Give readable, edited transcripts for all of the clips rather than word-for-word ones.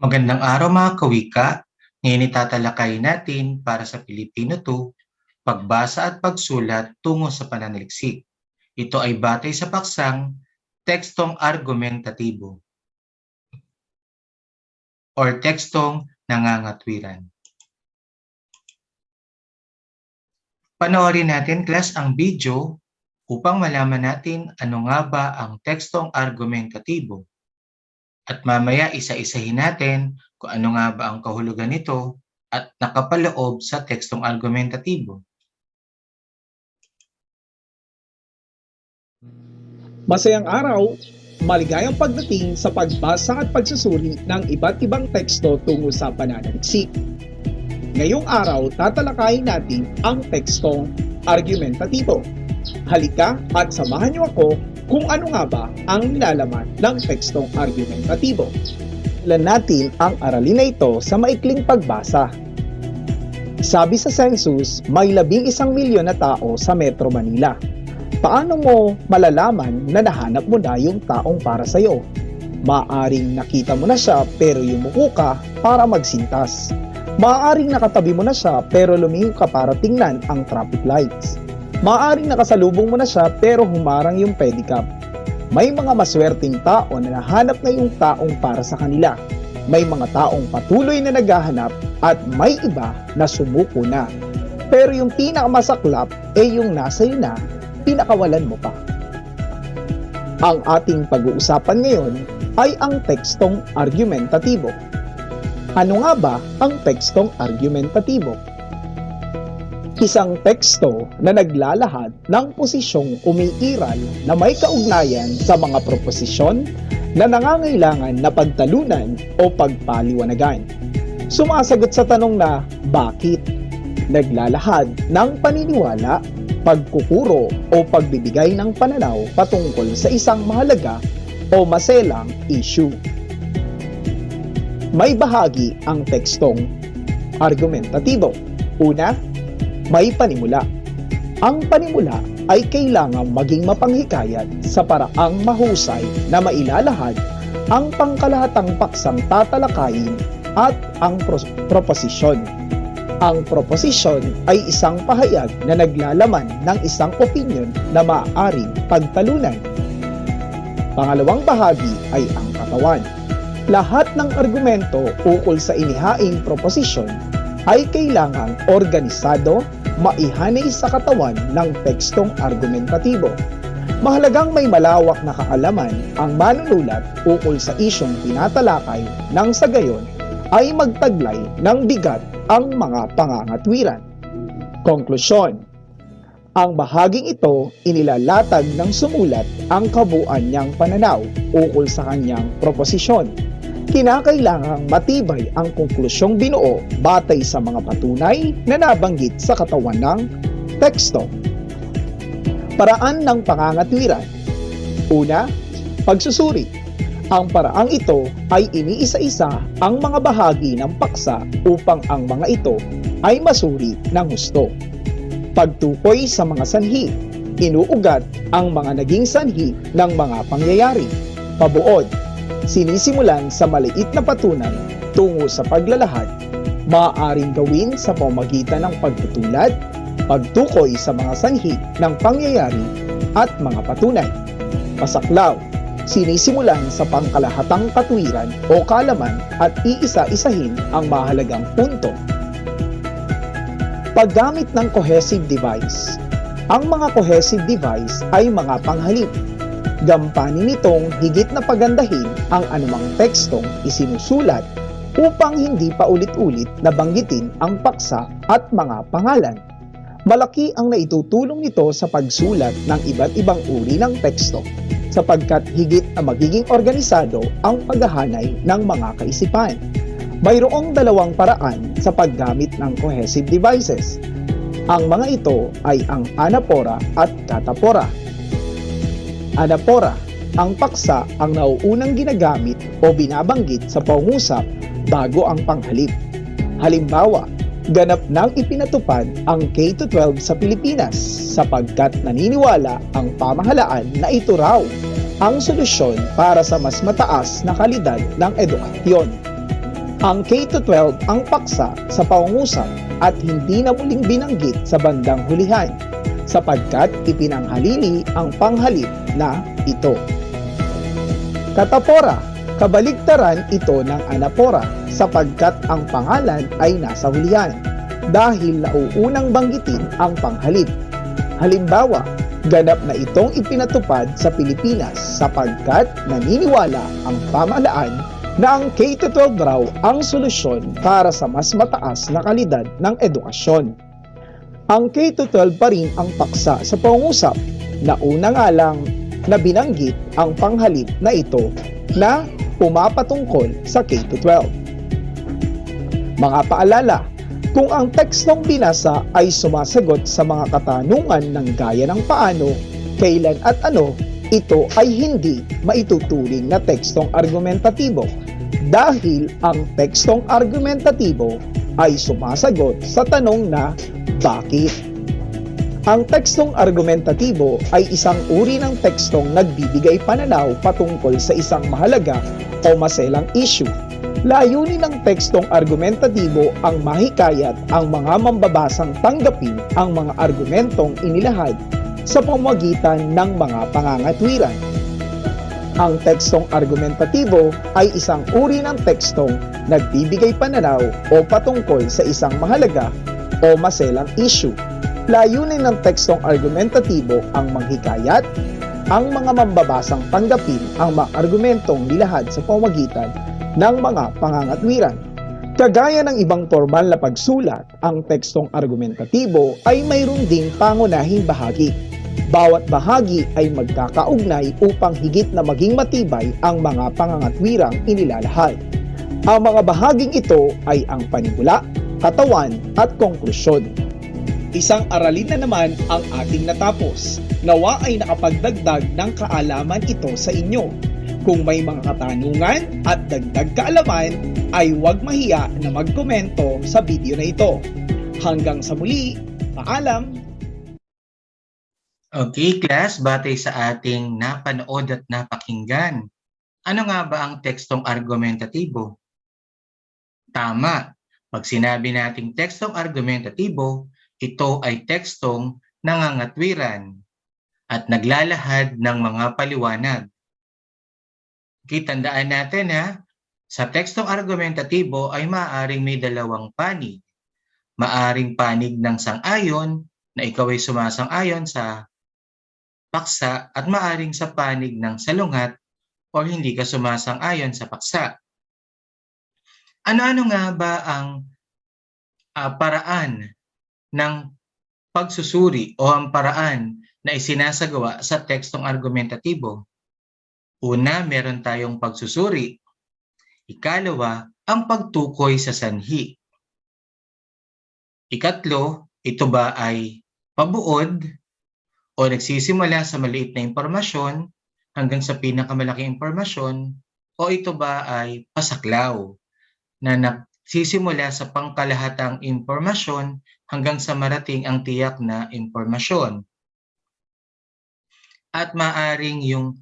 Magandang araw mga kawika. Ngayon itatalakayin natin para sa Pilipino 2, pagbasa at pagsulat tungo sa pananaliksik. Ito ay batay sa paksang tekstong argumentatibo or tekstong nangangatwiran. Panoorin natin class ang video upang malaman natin ano nga ba ang tekstong argumentatibo. At mamaya isa-isahin natin kung ano nga ba ang kahulugan nito at nakapaloob sa tekstong argumentatibo. Masayang araw, maligayang pagdating sa pagbasa at pagsusuri ng iba't ibang teksto tungo sa pananaliksik. Ngayong araw, tatalakayin natin ang tekstong argumentatibo. Halika at samahan niyo ako kung ano nga ba ang nilalaman ng tekstong argumentatibo. Simulan natin ang aralin na ito sa maikling pagbasa. Sabi sa census, may 11 milyon na tao sa Metro Manila. Paano mo malalaman na nahanap mo na yung taong para sa'yo? Maaaring nakita mo na siya pero yumuko ka para magsintas. Maaaring nakatabi mo na siya pero lumingon ka para tingnan ang traffic lights. Maaaring nakasalubong mo na siya pero humarang yung pedicab. May mga maswerteng tao na nahanap na yung taong para sa kanila. May mga taong patuloy na naghahanap at may iba na sumuko na. Pero yung pinakamasaklap ay yung nasa iyo na, pinakawalan mo pa. Ang ating pag-uusapan ngayon ay ang tekstong argumentatibo. Ano nga ba ang tekstong argumentatibo? Isang teksto na naglalahad ng posisyong umiiral na may kaugnayan sa mga proposisyon na nangangailangan na pagtalunan o pagpaliwanagan. Sumasagot sa tanong na bakit? Naglalahad ng paniniwala, pagkukuro o pagbibigay ng pananaw patungkol sa isang mahalaga o maselang issue. May bahagi ang tekstong argumentatibo. Una, may panimula. Ang panimula ay kailangang maging mapanghikayat sa paraang mahusay na mailalahad ang pangkalahatang paksang tatalakayin at ang proposisyon. Ang proposisyon ay isang pahayag na naglalaman ng isang opinyon na maaaring pagtalunan. Pangalawang bahagi ay ang katawan. Lahat ng argumento ukol sa inihaing proposisyon ay kailangang organisado, maihanay sa katawan ng tekstong argumentatibo. Mahalagang may malawak na kaalaman ang manunulat ukol sa isyong tinatalakay nang sa gayon ay magtaglay ng bigat ang mga pangangatwiran. Konklusyon. Ang bahaging ito inilalatag ng sumulat ang kabuuan niyang pananaw ukol sa kanyang proposisyon. Kinakailangang matibay ang konklusyong binuo batay sa mga patunay na nabanggit sa katawan ng teksto. Paraan ng pangangatwiran. Una, pagsusuri. Ang paraang ito ay iniisa-isa ang mga bahagi ng paksa upang ang mga ito ay masuri ng husto. Pagtukoy sa mga sanhi. Inuugat ang mga naging sanhi ng mga pangyayari. Pabuod. Sinisimulan sa maliit na patunay tungo sa paglalahad. Maaaring gawin sa pamamagitan ng pagtutulad, pagtukoy sa mga sanhi ng pangyayari at mga patunay. Pasaklaw. Sinisimulan sa pangkalahatang katwiran o kaalaman at iisa-isahin ang mahalagang punto. Paggamit ng cohesive device. Ang mga cohesive device ay mga panghalip. Gampanin nitong higit na pagandahin ang anumang tekstong isinusulat upang hindi pa ulit-ulit nabanggitin ang paksa at mga pangalan. Malaki ang naitutulong nito sa pagsulat ng iba't ibang uri ng teksto sapagkat higit na magiging organisado ang paghahanay ng mga kaisipan. Mayroong dalawang paraan sa paggamit ng cohesive devices. Ang mga ito ay ang anapora at katapora. Anapora, ang paksa ang nauunang ginagamit o binabanggit sa pangusap bago ang panghalip. Halimbawa, ganap nang ipinatupad ang K-12 sa Pilipinas sapagkat naniniwala ang pamahalaan na ito raw ang solusyon para sa mas mataas na kalidad ng edukasyon. Ang K-12 ang paksa sa pangungusap at hindi na muling binanggit sa bandang hulihan sapagkat ipinanghalili ang panghalip na ito. Katapora, kabaligtaran ito ng anapora sapagkat ang pangalan ay nasa hulihan dahil nauunang banggitin ang panghalip. Halimbawa, ganap na itong ipinatupad sa Pilipinas sapagkat naniniwala ang pamahalaan na ang K-12 raw ang solusyon para sa mas mataas na kalidad ng edukasyon. Ang K-12 pa rin ang paksa sa pangungusap na una nga lang na binanggit ang panghalip na ito na pumapatungkol sa K-12. Mga paalala, kung ang tekstong binasa ay sumasagot sa mga katanungan ng gaya ng paano, kailan at ano, ito ay hindi maituturing na tekstong argumentatibo dahil ang tekstong argumentatibo ay sumasagot sa tanong na bakit. Ang tekstong argumentatibo ay isang uri ng tekstong nagbibigay pananaw patungkol sa isang mahalaga o maselang issue. Layunin ng tekstong argumentatibo ang mahikayat ang mga mambabasang tanggapin ang mga argumentong inilahad sa pamamagitan ng mga pangangatwiran. Ang tekstong argumentatibo ay isang uri ng tekstong nagbibigay pananaw o patungkol sa isang mahalaga o maselang issue. Layunin ng tekstong argumentatibo ang manghikayat ang mga mambabasang tanggapin ang mga argumentong nilahad sa pamamagitan ng mga pangangatwiran. Kagaya ng ibang formal na pagsulat, ang tekstong argumentatibo ay mayroon ding pangunahing bahagi. Bawat bahagi ay magkakaugnay upang higit na maging matibay ang mga pangangatwirang inilalahad. Ang mga bahaging ito ay ang panimula, katawan at konklusyon. Isang aralin na naman ang ating natapos. Nawa ay nakapagdagdag ng kaalaman ito sa inyo. Kung may mga katanungan at dagdag kaalaman, ay huwag mahiya na magkomento sa video na ito. Hanggang sa muli, paalam! Okay, class, batay sa ating napanood at napakinggan, ano nga ba ang tekstong argumentatibo? Tama, pag sinabi nating tekstong argumentatibo, ito ay tekstong nangangatwiran at naglalahad ng mga paliwanag. Okay, tandaan natin sa tekstong argumentatibo ay maaaring may dalawang panig. Maaaring panig ng sang-ayon na ikaw ay sumasang-ayon sa paksa at maaaring sa panig ng salungat o hindi ka sumasang-ayon sa paksa. Ano-ano nga ba ang paraan ng pagsusuri o ang paraan na isinasagawa sa tekstong argumentatibo? Una, meron tayong pagsusuri. Ikalawa, ang pagtukoy sa sanhi. Ikatlo, ito ba ay pabuod o nagsisimula sa maliit na impormasyon hanggang sa pinakamalaking impormasyon o ito ba ay pasaklaw na nagsisimula sa pangkalahatang impormasyon hanggang sa marating ang tiyak na impormasyon. At maaring yung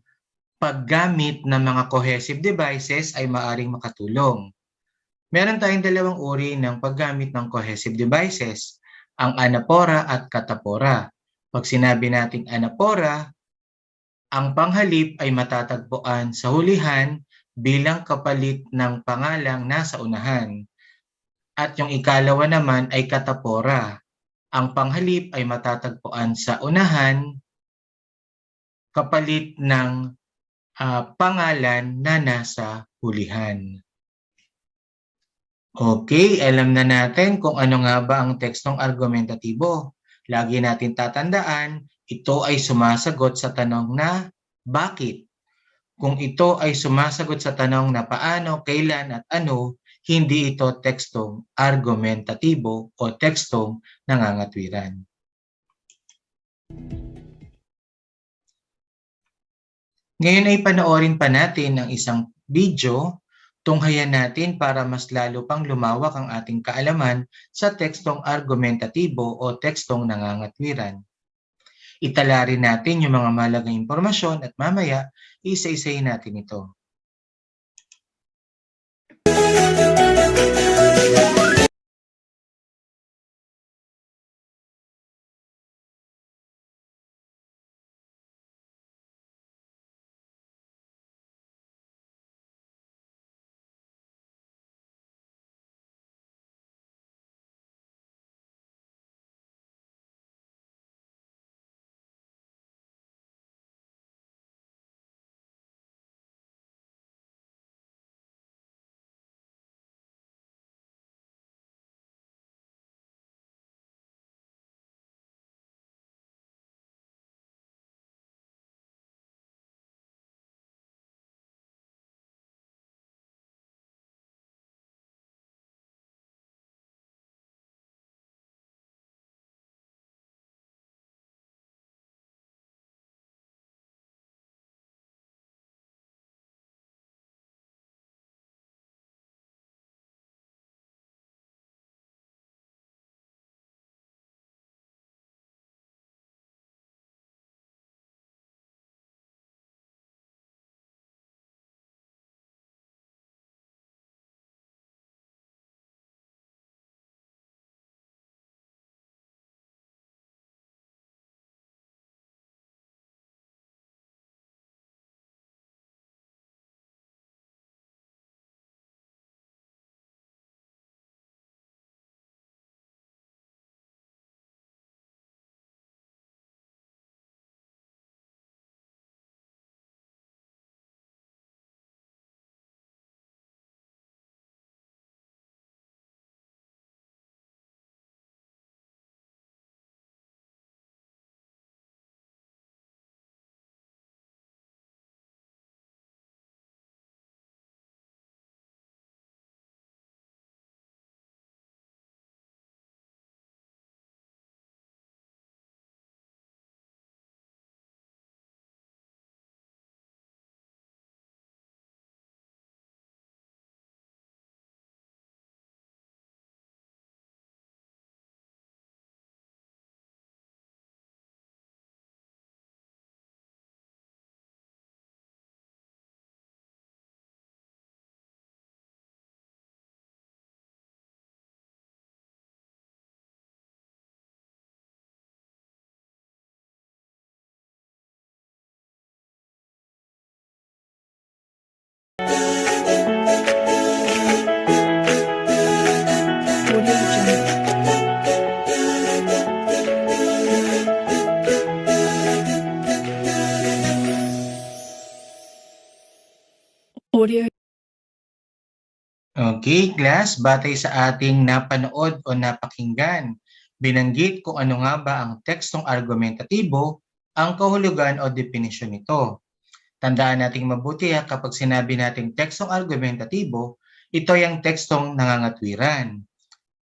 paggamit ng mga cohesive devices ay maaring makatulong. Meron tayong dalawang uri ng paggamit ng cohesive devices, ang anapora at katapora. Pag sinabi nating anapora, ang panghalip ay matatagpuan sa hulihan bilang kapalit ng pangalang nasa unahan. At yung ikalawa naman ay katapora. Ang panghalip ay matatagpuan sa unahan kapalit ng pangalan na nasa hulihan. Okay, alam na natin kung ano nga ba ang tekstong argumentatibo. Lagi natin tatandaan, ito ay sumasagot sa tanong na bakit. Kung ito ay sumasagot sa tanong na paano, kailan at ano, hindi ito tekstong argumentatibo o tekstong nangangatwiran. Ngayon ay panoorin pa natin ang isang video. Tunghayan natin para mas lalo pang lumawak ang ating kaalaman sa tekstong argumentatibo o tekstong nangangatwiran. Itala rin natin yung mga mahalagang impormasyon at mamaya isa-isahin natin ito. Okay, class, batay sa ating napanood o napakinggan, binanggit kung ano nga ba ang tekstong argumentatibo, ang kahulugan o definisyon nito. Tandaan nating mabuti kapag sinabi nating tekstong argumentatibo, ito ay ang tekstong nangangatwiran.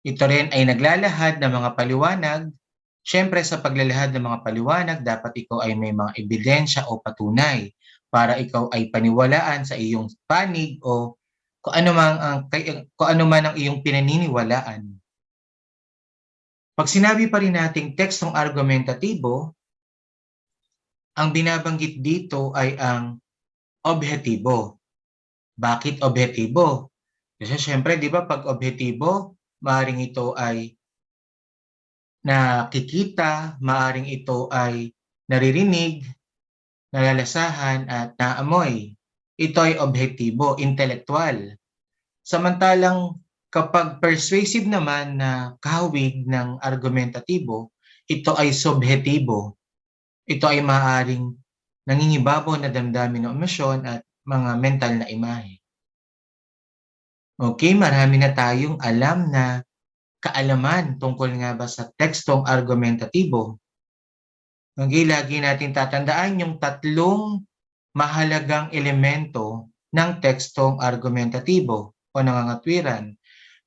Ito rin ay naglalahad ng mga paliwanag. Siyempre sa paglalahad ng mga paliwanag, dapat ikaw ay may mga ebidensya o patunay para ikaw ay paniwalaan sa iyong panig o kung ano man ang iyong pinaniniwalaan. Pag sinabi pa rin nating tekstong argumentatibo, ang binabanggit dito ay ang objektibo. Bakit objektibo? Kasi syempre, di ba, pag objektibo, maaaring ito ay nakikita, maaaring ito ay naririnig, nalalasahan at naamoy. Ito ay objektibo, intelektual. Samantalang kapag persuasive naman na kahawig ng argumentatibo, ito ay subjektibo. Ito ay maaaring nangingibabaw na damdamin o emosyon at mga mental na imahe. Okay, marami na tayong alam na kaalaman tungkol nga ba sa tekstong argumentatibo. Okay, lagi natin tatandaan yung tatlong mahalagang elemento ng tekstong argumentatibo o nangangatwiran.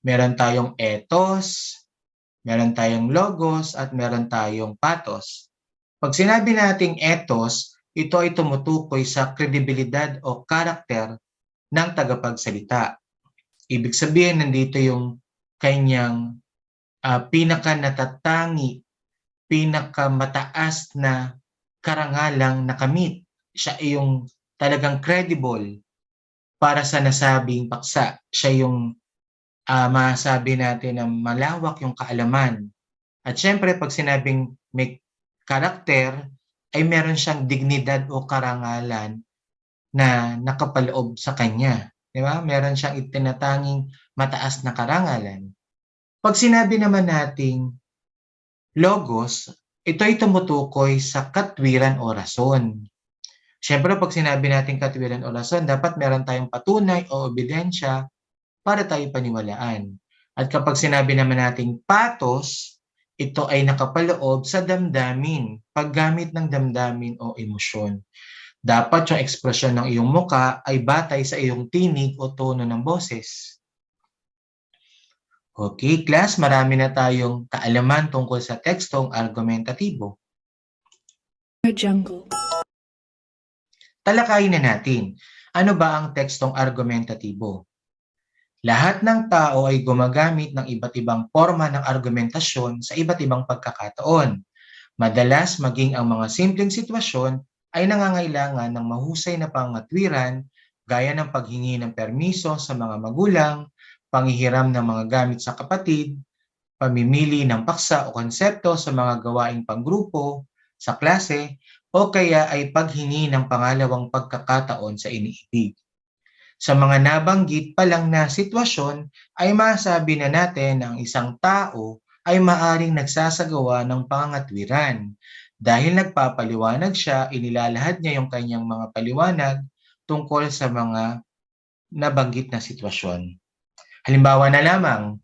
Meron tayong ethos, meron tayong logos, at meron tayong pathos. Pag sinabi nating ethos, ito ay tumutukoy sa kredibilidad o karakter ng tagapagsalita. Ibig sabihin, nandito yung kanyang pinaka-natatangi, pinaka-mataas na karangalang nakamit. Siya ay yung talagang credible para sa nasabing paksa. Siya yung masabi natin na malawak yung kaalaman. At syempre, pag sinabing may karakter, ay meron siyang dignidad o karangalan na nakapaloob sa kanya. Di ba? Meron siyang itinatanging mataas na karangalan. Pag sinabi naman nating logos, ito ay tumutukoy sa katwiran o rason. Siyempre, pag sinabi natin katwiran o rason, dapat meron tayong patunay o ebidensya para tayo paniwalaan. At kapag sinabi naman nating pathos, ito ay nakapaloob sa damdamin, paggamit ng damdamin o emosyon. Dapat yung ekspresyon ng iyong muka ay batay sa iyong tinig o tono ng boses. Okay, class, marami na tayong kaalaman tungkol sa tekstong argumentatibo. Jungle. Talakayin na natin, ano ba ang tekstong argumentatibo? Lahat ng tao ay gumagamit ng iba't ibang forma ng argumentasyon sa iba't ibang pagkakataon. Madalas maging ang mga simpleng sitwasyon ay nangangailangan ng mahusay na pangatwiran gaya ng paghingi ng permiso sa mga magulang, panghihiram ng mga gamit sa kapatid, pamimili ng paksa o konsepto sa mga gawaing panggrupo, sa klase, o kaya ay paghingi ng pangalawang pagkakataon sa iniibig. Sa mga nabanggit pa lang na sitwasyon ay masabi na natin na ang isang tao ay maaring nagsasagawa ng pangangatwiran. Dahil nagpapaliwanag siya, inilalahad niya yung kanyang mga paliwanag tungkol sa mga nabanggit na sitwasyon. Halimbawa na lamang,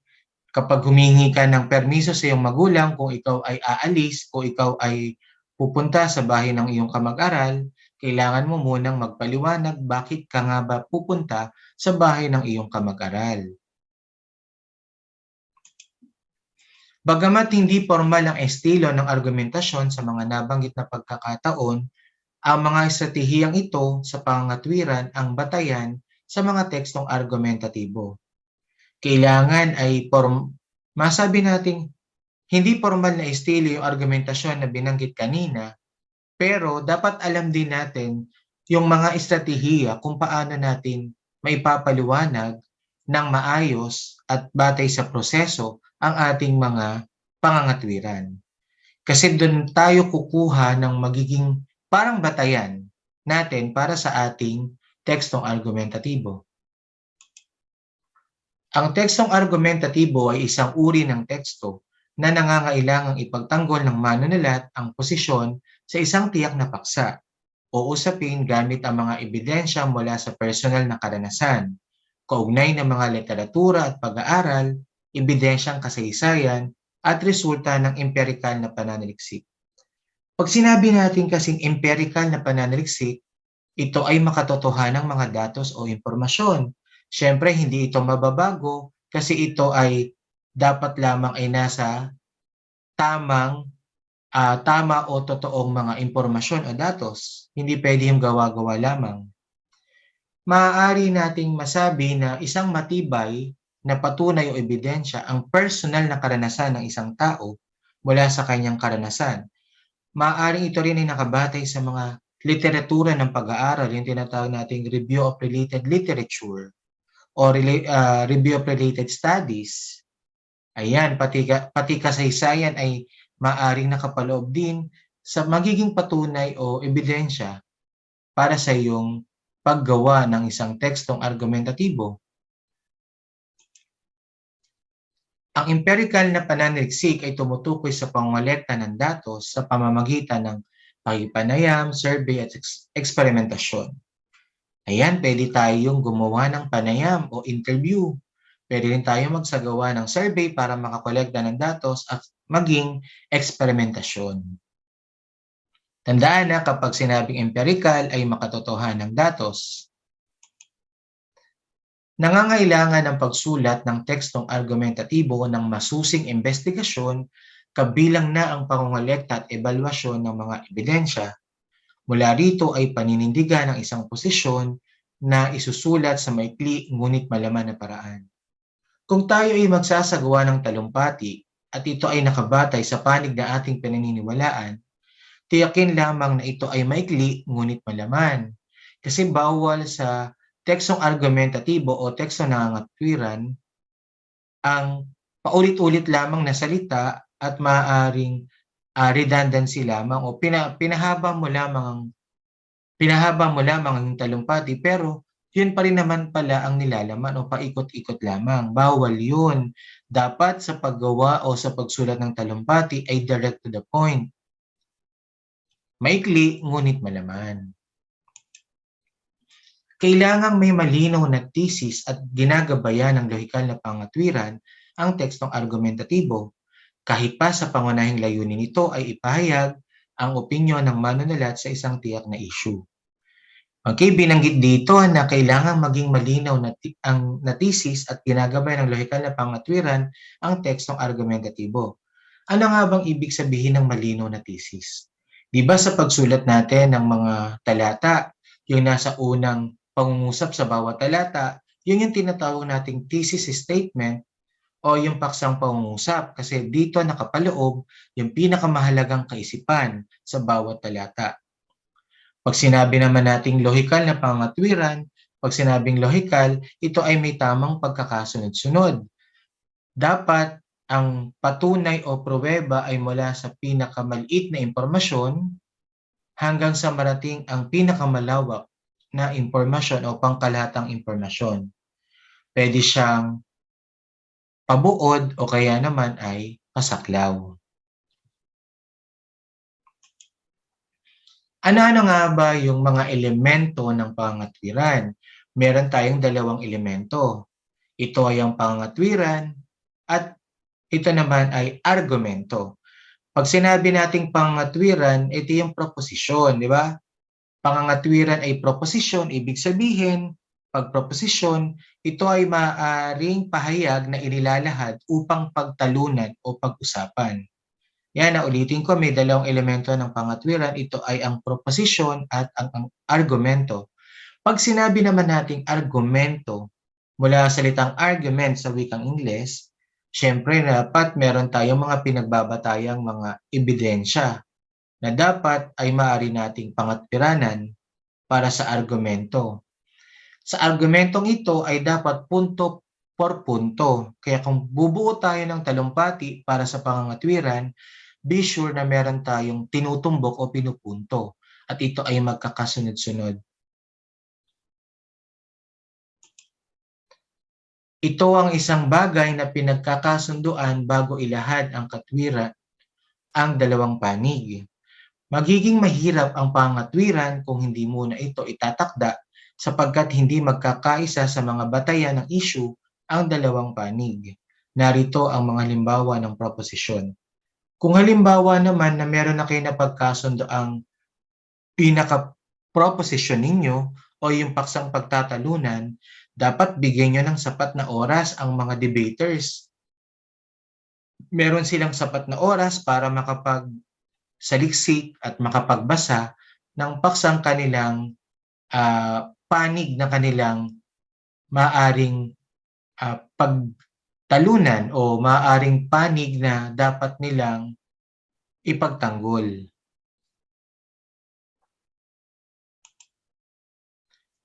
kapag humingi ka ng permiso sa iyong magulang kung ikaw ay aalis o ikaw ay pupunta sa bahay ng iyong kamag-aral, kailangan mo munang magpaliwanag bakit ka nga ba pupunta sa bahay ng iyong kamag-aral. Bagamat hindi formal ang estilo ng argumentasyon sa mga nabanggit na pagkakataon, ang mga estratehiyang ito sa pangangatwiran ang batayan sa mga tekstong argumentatibo. Kailangan ay masabi nating hindi formal na estilo yung argumentasyon na binanggit kanina, pero dapat alam din natin yung mga estratehiya kung paano natin maipapaliwanag ng maayos at batay sa proseso ang ating mga pangangatwiran. Kasi doon tayo kukuha ng magiging parang batayan natin para sa ating tekstong argumentatibo. Ang tekstong argumentatibo ay isang uri ng teksto na nangangailangang ipagtanggol ng manunulat ang posisyon sa isang tiyak na paksa o usapin gamit ang mga ebidensya mula sa personal na karanasan, kaugnay ng mga literatura at pag-aaral, ebidensyang kasaysayan, at resulta ng empirikal na pananaliksik. Pag sinabi natin kasing empirikal na pananaliksik, ito ay makatotohanang mga datos o impormasyon. Siyempre, hindi ito mababago kasi ito ay dapat lamang ay nasa tama o totoong mga impormasyon o datos. Hindi pwede yung gawa-gawa lamang. Maaari nating masabi na isang matibay na patunay o ebidensya ang personal na karanasan ng isang tao mula sa kanyang karanasan. Maaaring ito rin ay nakabatay sa mga literatura ng pag-aaral, yung tinatawag nating review of related literature o review of related studies. Ayan, pati kasaysayan ay maaaring nakapaloob din sa magiging patunay o ebidensya para sa iyong paggawa ng isang tekstong argumentatibo. Ang empirical na pananaliksik ay tumutukoy sa pangolekta ng datos sa pamamagitan ng pakikipanayam, survey at eksperimentasyon. Ayan, pwede tayong gumawa ng panayam o interview. Pwede rin tayong magsagawa ng survey para makakolekta ng datos at maging eksperimentasyon. Tandaan na kapag sinabing empirical ay makatotohanan ng datos. Nangangailangan ng pagsulat ng tekstong argumentatibo ng masusing investigasyon kabilang na ang pangongolekta at ebalwasyon ng mga ebidensya. Mula rito ay paninindigan ng isang posisyon na isusulat sa maikli ngunit malaman na paraan. Kung tayo ay magsasagawa ng talumpati at ito ay nakabatay sa panig na ating pinaniniwalaan, tiyakin lamang na ito ay maikli ngunit malaman. Kasi bawal sa tekstong argumentatibo o tekstong nangangatwiran ang paulit-ulit lamang na salita at maaaring redundancy lamang o pinahaba mo lamang ang talumpati pero yun pa rin naman pala ang nilalaman o paikot-ikot lamang. Bawal yun. Dapat sa paggawa o sa pagsulat ng talumpati ay direct to the point. Maikli, ngunit malaman. Kailangang may malinaw na thesis at ginagabayan ng lohikal na pangatwiran ang tekstong argumentatibo. Kahit pa sa pangunahing layunin nito ay ipahayag ang opinyon ng manunulat sa isang tiyak na issue. Okay, binanggit dito na kailangan maging malinaw na thesis at ginagabay ng lohikal na pangatwiran ang tekstong argumentatibo. Ano nga bang ibig sabihin ng malinaw na thesis? Di ba sa pagsulat natin ng mga talata, yung nasa unang pangungusap sa bawat talata, yun yung tinatawag nating thesis statement o yung paksang pangungusap kasi dito nakapaloob yung pinakamahalagang kaisipan sa bawat talata. Pag sinabi naman nating lohikal na pangatwiran, pag sinabing lohikal, ito ay may tamang pagkakasunod-sunod. Dapat ang patunay o pruweba ay mula sa pinakamaliit na impormasyon hanggang sa marating ang pinakamalawak na impormasyon o pangkalahatang impormasyon. Pwede siyang pabuod o kaya naman ay pasaklaw. Ano-ano nga ba yung mga elemento ng pangatwiran? Meron tayong dalawang elemento. Ito ay ang pangatwiran at ito naman ay argumento. Pag sinabi nating pangatwiran, ito yung proposisyon, di ba? Pangangatwiran ay proposisyon, ibig sabihin, pag proposisyon, ito ay maaaring pahayag na inilalahad upang pagtalunan o pag-usapan. Yan, ulitin ko, may dalawang elemento ng pangatwiran. Ito ay ang proposisyon at ang argumento. Pag sinabi naman nating argumento, mula sa salitang argument sa wikang Ingles, syempre dapat meron tayong mga pinagbabatayang mga ebidensya na dapat ay maaari nating pangatwiranan para sa argumento. Sa argumentong ito ay dapat punto por punto. Kaya kung bubuo tayo ng talumpati para sa pangangatwiran, be sure na meron tayong tinutumbok o pinupunto at ito ay magkakasunod-sunod. Ito ang isang bagay na pinagkakasunduan bago ilahad ang katwiran ang dalawang panig. Magiging mahirap ang pangatwiran kung hindi muna ito itatakda sapagkat hindi magkakaisa sa mga batayan ng issue ang dalawang panig. Narito ang mga halimbawa ng proposisyon. Kung halimbawa naman na meron na kayo napagkasundo ang pinaka-proposition ninyo o yung paksang pagtatalunan, dapat bigyan nyo ng sapat na oras ang mga debaters. Meron silang sapat na oras para makapagsaliksik at makapagbasa ng paksang kanilang panig na kanilang maaring pagtalunan o maaring panig na dapat nilang ipagtanggol.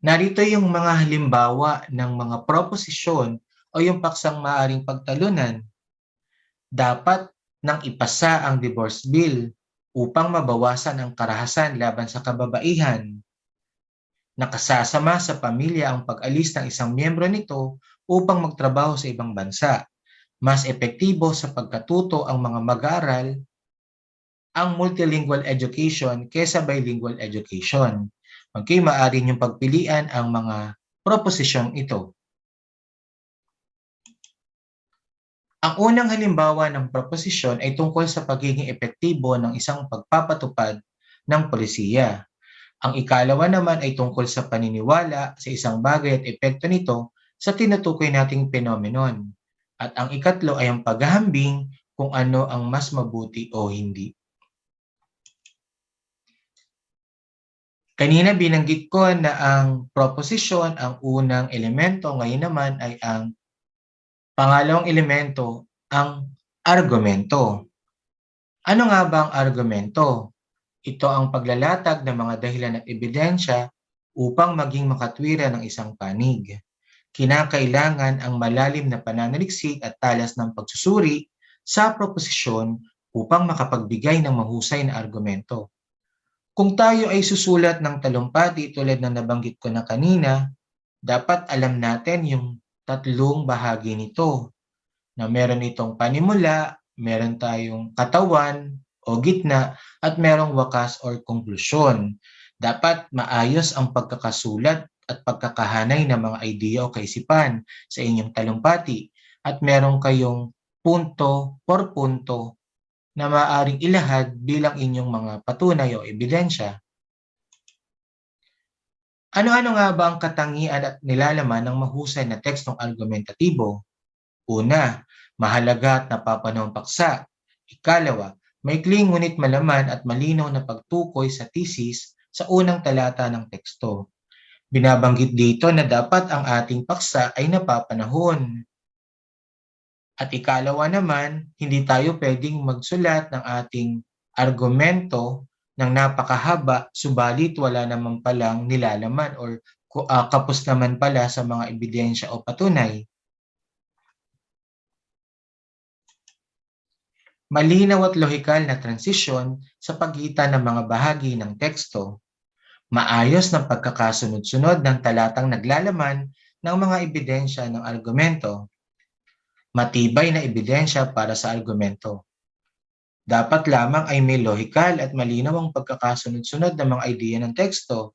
Narito yung mga halimbawa ng mga proposisyon o yung paksang maaaring pagtalunan. Dapat nang ipasa ang divorce bill upang mabawasan ang karahasan laban sa kababaihan. Nakasasama sa pamilya ang pag-alis ng isang miyembro nito upang magtrabaho sa ibang bansa. Mas epektibo sa pagkatuto ang mga mag-aaral ang multilingual education kaysa bilingual education. Okay, maaari niyong pagpilian ang mga proposisyong ito. Ang unang halimbawa ng proposisyon ay tungkol sa pagiging epektibo ng isang pagpapatupad ng polisiya. Ang ikalawa naman ay tungkol sa paniniwala sa isang bagay at epekto nito sa tinutukoy nating phenomenon. At ang ikatlo ay ang paghahambing kung ano ang mas mabuti o hindi. Kanina binanggit ko na ang proposition ang unang elemento, ngayon naman ay ang pangalawang elemento, ang argumento. Ano nga ba ang argumento? Ito ang paglalatag ng mga dahilan at ebidensya upang maging makatwira ng isang panig. Kinakailangan ang malalim na pananaliksik at talas ng pagsusuri sa proposisyon upang makapagbigay ng mahusay na argumento. Kung tayo ay susulat ng talumpati tulad ng nabanggit ko na kanina, dapat alam natin yung tatlong bahagi nito, na meron itong panimula, meron tayong katawan o gitna, at merong wakas or konklusyon. Dapat maayos ang pagkakasulat at pagkakahanay ng mga idea o kaisipan sa inyong talumpati, at meron kayong punto por punto na maaaring ilahad bilang inyong mga patunay o ebidensya. Ano-ano nga ba ang katangian at nilalaman ng mahusay na tekstong argumentatibo? Una, mahalaga at napapanahong paksa. Ikalawa, maikling ngunit malaman at malinaw na pagtukoy sa thesis sa unang talata ng teksto. Binabanggit dito na dapat ang ating paksa ay napapanahon. At ikalawa naman, hindi tayo pwedeng magsulat ng ating argumento ng napakahaba, subalit wala naman palang nilalaman or kapos naman pala sa mga ebidensya o patunay. Malinaw at lohikal na transisyon sa pagitan ng mga bahagi ng teksto. Maayos na pagkakasunod-sunod ng talatang naglalaman ng mga ebidensya ng argumento. Matibay na ebidensya para sa argumento. Dapat lamang ay may lohikal at malinaw ang pagkakasunod-sunod ng mga ideya ng teksto.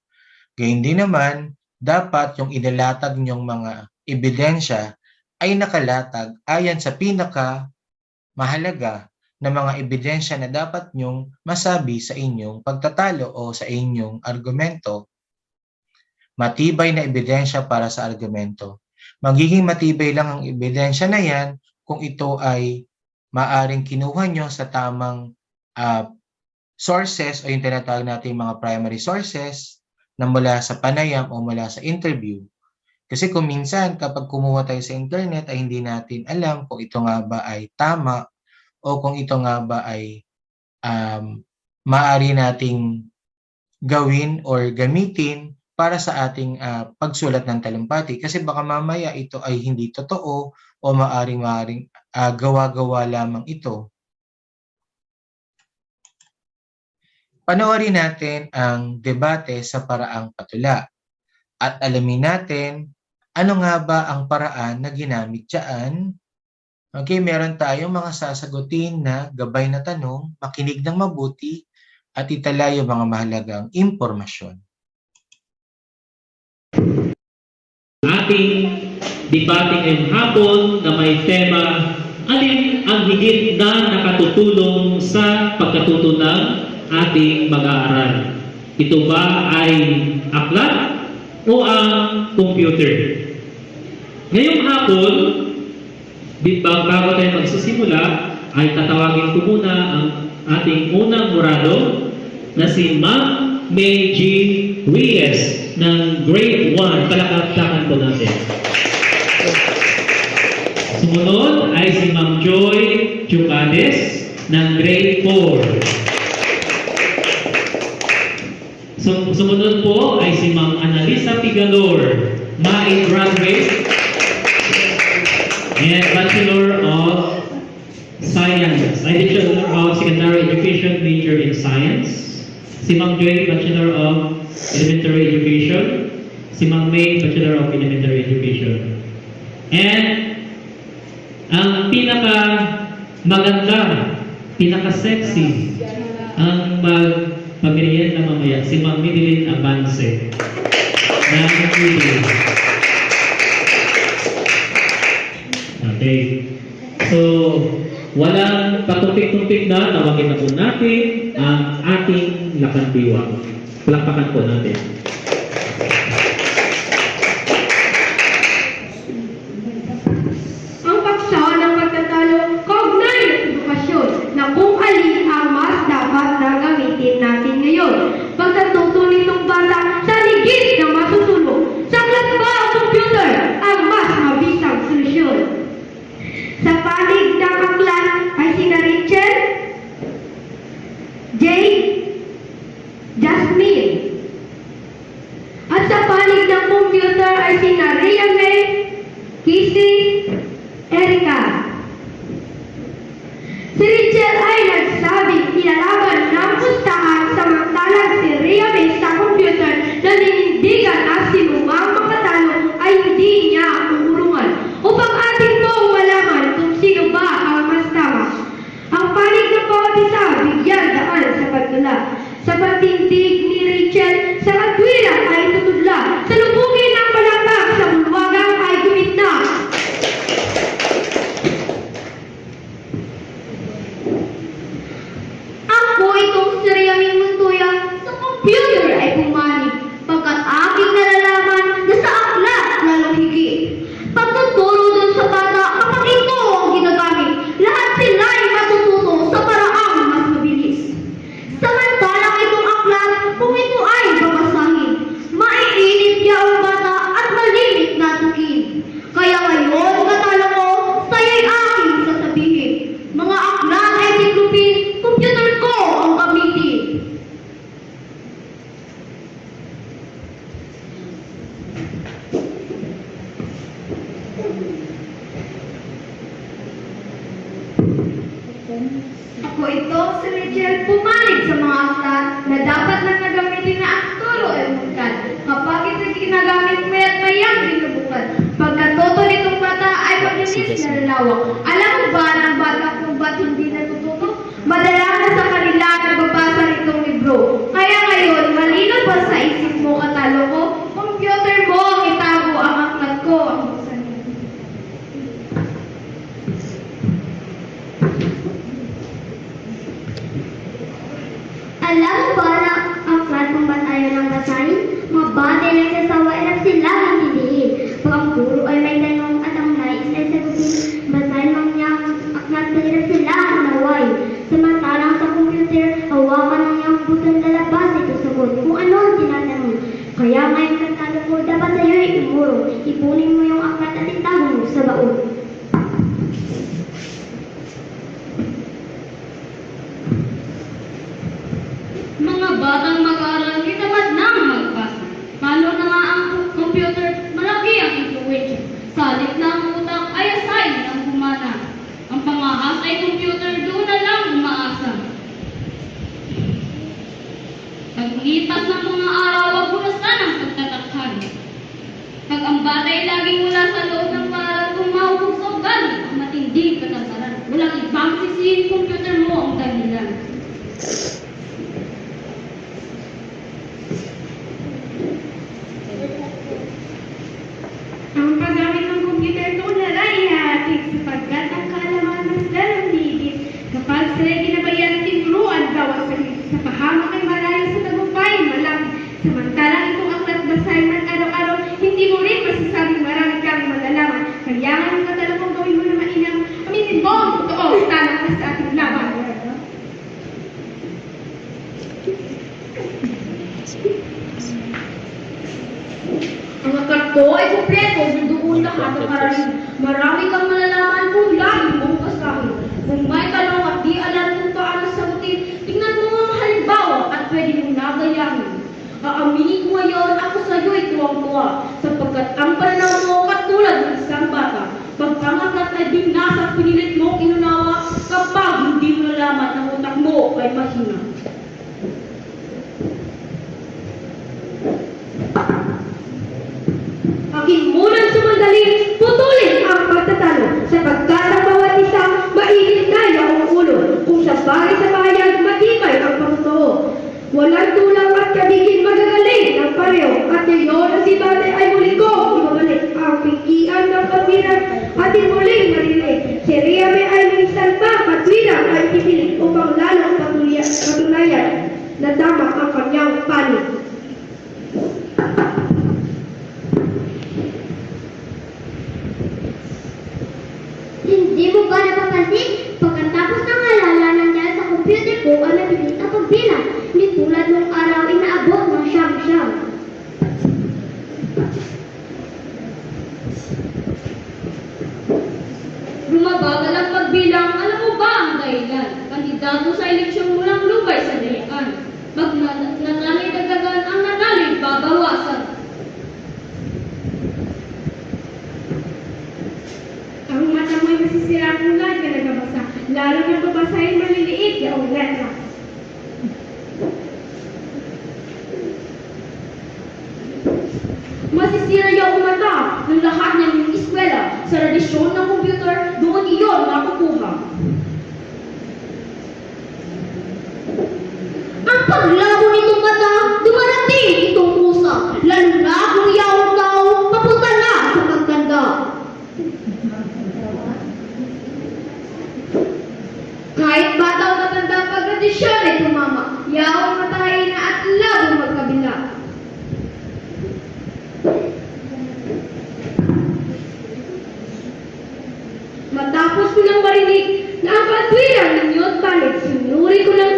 Gayun din naman, dapat yung inilatag niyong mga ebidensya ay nakalatag ayon sa pinaka-mahalaga na mga ebidensya na dapat niyong masabi sa inyong pagtatalo o sa inyong argumento. Matibay na ebidensya para sa argumento. Magiging matibay lang ang ebidensya na yan kung ito ay maaring kinuha nyo sa tamang sources o yung tinatawag natin mga primary sources na mula sa panayam o mula sa interview. Kasi kung minsan kapag kumuha tayo sa internet ay hindi natin alam kung ito nga ba ay tama o kung ito nga ba ay maaari nating gawin or gamitin para sa ating pagsulat ng talumpati. Kasi baka mamaya ito ay hindi totoo o maaring gawa-gawa lamang ito. Panoorin natin ang debate sa paraang patula at alamin natin ano nga ba ang paraan na ginamit diyan. Okay, meron tayong mga sasagutin na gabay na tanong, makinig ng mabuti at itala yung mga mahalagang impormasyon. ating debate ngayong hapon na may tema, alin ang higit na nakatutulong sa pagkatuto ng ating mag-aaral? Ito ba ay aklat o ang computer? Ngayong hapon, bago tayo magsisimula, ay tatawagin ko muna ang ating unang murado na si Ma'am May G. Reyes ng Grade 1. Palakpakan po natin. Sumunod ay si Ma'am Joy Chucades ng Grade 4. Sumunod po ay si Ma'am Analisa Pigalor, MAE graduate and Bachelor of Science, Bachelor of Secondary Education, major in Science. Si Ma'am Joy, Bachelor of Elementary Education. Si Ma'am May, Bachelor of Elementary Education. And ang pinaka-maganda, pinaka-sexy, ang pamilyan na mamaya, si Ma'am Midilin Abance ng Midilin. Okay. So, walang patumpik-tumpik na, tawagin na po natin ang ating lakandiwang. Palakpakan po natin. Ang paksa ng pagtatalo, kaugnay ng edukasyon na kung alin ang mas dapat na gamitin natin ngayon. Pagkatuto nitong bata sa ligid na masusulong, saklat ba ang computer ang mas mabisang solusyon? Sa panig ng aklat ay sina Rachel, Jade, Jasmine. At sa panig ng computer ay sina Rhea May, Kissy, Erika. Si Rachel ay nagsabing ilalaban ng pustahan samantalang si Rhea May sa computer na ninindigan na sinumang makatalo ay hindi niya umurungan. Upang atin pong malaman kung sino ba ang mas tama. Ang panig ng bawat isa bigyan daan sa pagtula. Sa pagtindig ni Rachel sa katwiran ay tutudla. Sa lubugin ng palakpak sa bulwagang ay gumitna. Ako itong si Rhea May Montoya sa computer ay pumanig pagkat aking nalalaman na sa aklat lalong higit. Pagtuturo dun sa bata kapag ito ang ginagamit, lahat sila ay matututo sa paraang mas mabilis. Samantalang itong aklat, kung ito ay babasahin, maiinip niya ang bata at malimit na tukin. Kaya ngayon, katalo ko, sa'yo'y aking sasabihin. Mga aklat ay tiklupin, computer ko ang gamitin. Ako ito, si Rachel, pumanig sa mga aklat na dapat lang nagamitin na ang turo ay bukal. Kapag ito ginagamit maya't mayang binubukan. Pagkatuto nitong bata ay paglinis na lalawak. Alam mo ba ng bata kung ba't hindi natututo? Madala na sa kanila nagbabasa nitong libro. Kaya ngayon, malino ba sa isip mo katalo ko? Computer mo ang itago ang aklat ko ang buksan mo. Alam mo ba na ang aklat kung ba't ayaw ng basahin? Mga bata ay nagsasawa ay lang sila ang hilihin. Pag ang guro ay may tanong at ang nais ay sagutin, basahin lang niya ang aklat na hirap sila ang naway. Samantalang sa computer, hawakan lang niya ang butang lalabas ito sagot kung ano ang tinatanong. Kaya ngayon katalo ko, dapat sa'yo ay umuro. Ipunin mo yung aklat at itago mo sa baon. Mga batang mag-aaral, kitapat nang magbasa. Lalo na nga ang computer, malaki ang influensya. Salit na ang utak ay asay ng humana. Ang pangahas ay computer, doon na lang umaasa. Paglipas ng mga araw, wag mo na sanang pagtatakhan. Pag ang bata ay laging mula sa loob ng paral, tumawag kailangan ka talagang gawin mo na mainam. Aminin mo ang totoo, tama ka sa ating laban. Ang aklat ko ay kumpleto, doon lahat ang karamihan. Marami kang malalaman kung lagi mong basahin. Kung may tanong at di alam kung paano sagutin, tingnan mo ang halimbawa at pwede mong nagayahin. Aaminin ko ngayon, ako sa iyo ay tuwang-tuwa, sapagkat ang pananaw mo katulad ng isang bata. Pagpangakat ay binasa at pinilit mong inunawa kapag hindi mo nalaman ang utak mo ay mahina. Akin munang sumandali, putulin ang pagtatalo, sapagkat ang bawat isa mainit kaya ang ulo. Kung sa bagay sa bayag, matibay ang pagtotoo. Walang tulang at kabigin magagaling ng pareho, at ngayon ang sibate ay muli ko ibabalik. Ang pigian ng katwiran atin muling marinig. Si Riame ay minsan pa katwiran ay pipilit upang lalong patunayan na tama ang kanyang panig. Hindi mo ba napapansin? Pagkatapos ng alalanan niya sa computer ko ay napilit ang pagbilang. Ni tulad ng araw ay naabot ng siyam-siyam. Bumabagal ang pagbilang, alam mo ba ang dahilan? Kandidato sa eleksyon mulang lubay sa dalian. Pag nanalay dagdagan, ang nanalay babawasan. Ang mata mo'y masisira kung lahat ka nagabasa, lalo na babasahin maliliit yaong letra. Masisira yung mata ng lahat ng iyong eskwela. Sa tradisyon ng computer, doon iyon makukuha. Ang paglabo nitong mata, dumarating itong pusa. Lalo na kung yaong tao, papunta na sa pagtanda. Kahit bata o matanda, pag tradisyon ay tumama, yaong matahin na at labong magkabila. Matapos ko lang marinig na ang katwiran ninyo at panig, sinuri ko lang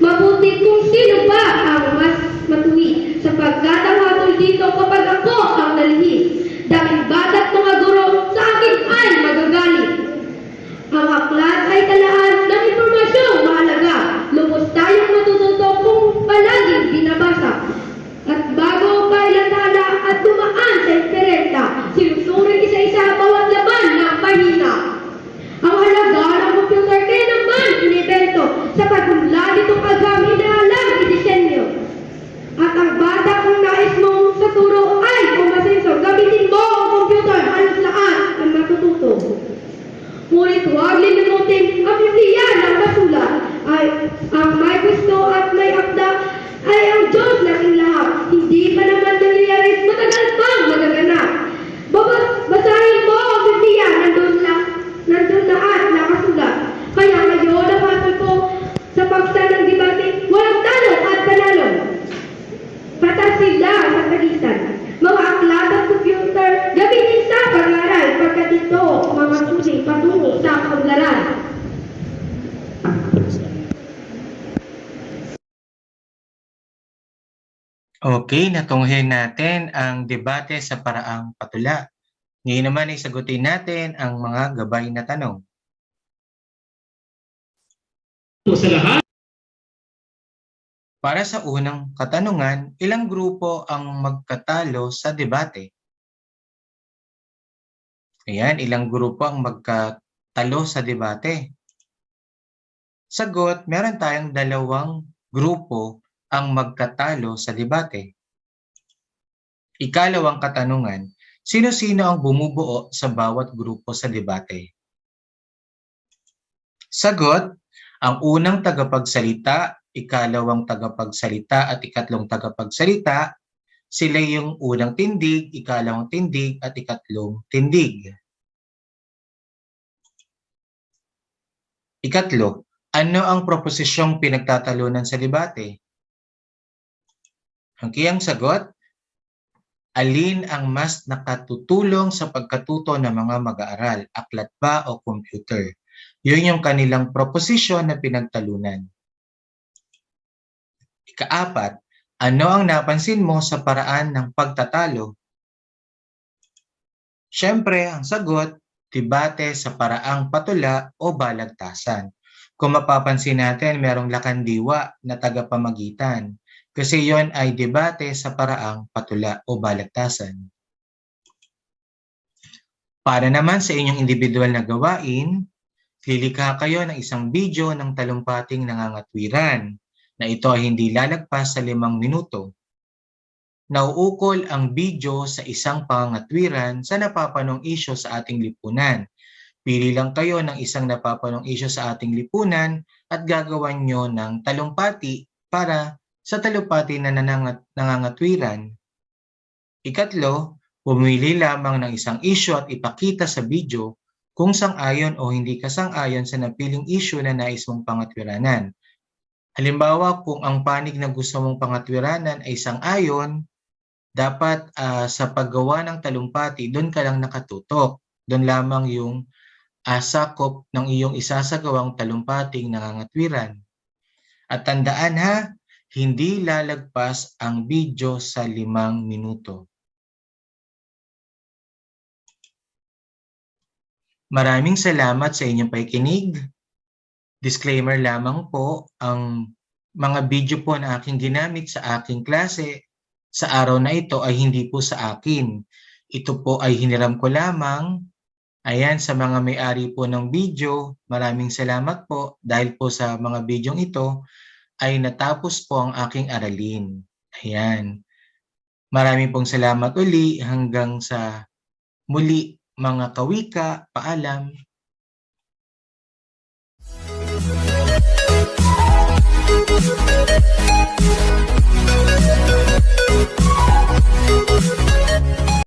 mabuti kung sino ba ang mas matuwi, sapagkat ang hatol dito kapag ako ang nalihis. Dahil bata't mga guro sa akin ay magagalit. Ang aklat ay talaan ng impormasyong mahalaga. Lubos tayong matututo kung palaging binabasa. At bago pa ilathala at dumaan sa interenta, sinusurin isa-isa bawat laban ng pahina. Ang halaga ng computer kaya naman inibento sa pagmula nitong agam inaalam idisenyo. At ang bata kung nais mong sa turo ay umasenso, gamitin mo ang computer halos lahat ang matututo. Ngunit huwag limutin ang Biblia ng basulat ay ang may gusto at may akda ay ang Diyos ng lahat. Hindi pa naman nangyayari, matagal pang magaganap. Basahin mo ang Biblia, nandun na at nakasulat. Kaya ngayon ang hatol ko sa paksa ng debate, walang talo at panalo. Patas sila sa pagitan. Mga aklat at computer, gamitin sa pag-aaral pagkat ito mga susi patungo sa paglaran. Okay, natunghin natin ang debate sa paraang patula. Ngayon naman ay sagutin natin ang mga gabay na tanong. Po sa lahat, Para sa unang katanungan, ilang grupo ang magkatalo sa debate? Ayan, ilang grupo ang magkatalo sa debate? Sagot, meron tayong 2 grupo ang magkatalo sa debate. Ikalawang katanungan, sino-sino ang bumubuo sa bawat grupo sa debate? Sagot, ang unang tagapagsalita, ikalawang tagapagsalita at ikatlong tagapagsalita, sila yung unang tindig, ikalawang tindig at ikatlong tindig. Ikatlo, ano ang proposisyong pinagtatalunan sa debate? Ang kiyang sagot, Alin ang mas nakatutulong sa pagkatuto ng mga mag-aaral? Aklat ba o computer? Yun yung kanilang proposisyon na pinagtalunan. Ikaapat, ano ang napansin mo sa paraan ng pagtatalo? Siyempre, ang sagot, debate sa paraang patula o balagtasan. Kung mapapansin natin, merong lakandiwa na tagapamagitan. Kasi yon ay debate sa paraang patula o balagtasan. Para naman sa inyong individual na gawain, lilikha kayo ng isang video ng talumpating nangangatwiran na ito ay hindi lalagpas sa 5 minuto. Nauukol ang video sa isang pangangatwiran sa napapanong isyu sa ating lipunan. Pili lang kayo ng isang napapanong isyu sa ating lipunan at gagawan nyo ng talumpati para sa talumpati na nangangatwiran. Ikatlo, pumili lamang ng isang isyu at ipakita sa video kung sang-ayon o hindi ka sang-ayon sa napiling isyu na nais mong pangatwiranan. Halimbawa, kung ang panig na gusto mong pangatwiranan ay sang-ayon, dapat sa paggawa ng talumpati, doon ka lang nakatutok. Doon lamang yung sakop ng iyong isasagawang talumpating nangangatwiran. At tandaan ha, hindi lalagpas ang video sa 5 minuto. Maraming salamat sa inyong pakikinig. Disclaimer lamang po, ang mga video po na aking ginamit sa aking klase sa araw na ito ay hindi po sa akin. Ito po ay hiniram ko lamang. Ayan, sa mga may-ari po ng video, maraming salamat po dahil po sa mga bidyong ito ay natapos po ang aking aralin. Ayan. Maraming pong salamat uli. Hanggang sa muli mga kawika. Paalam. Thank you.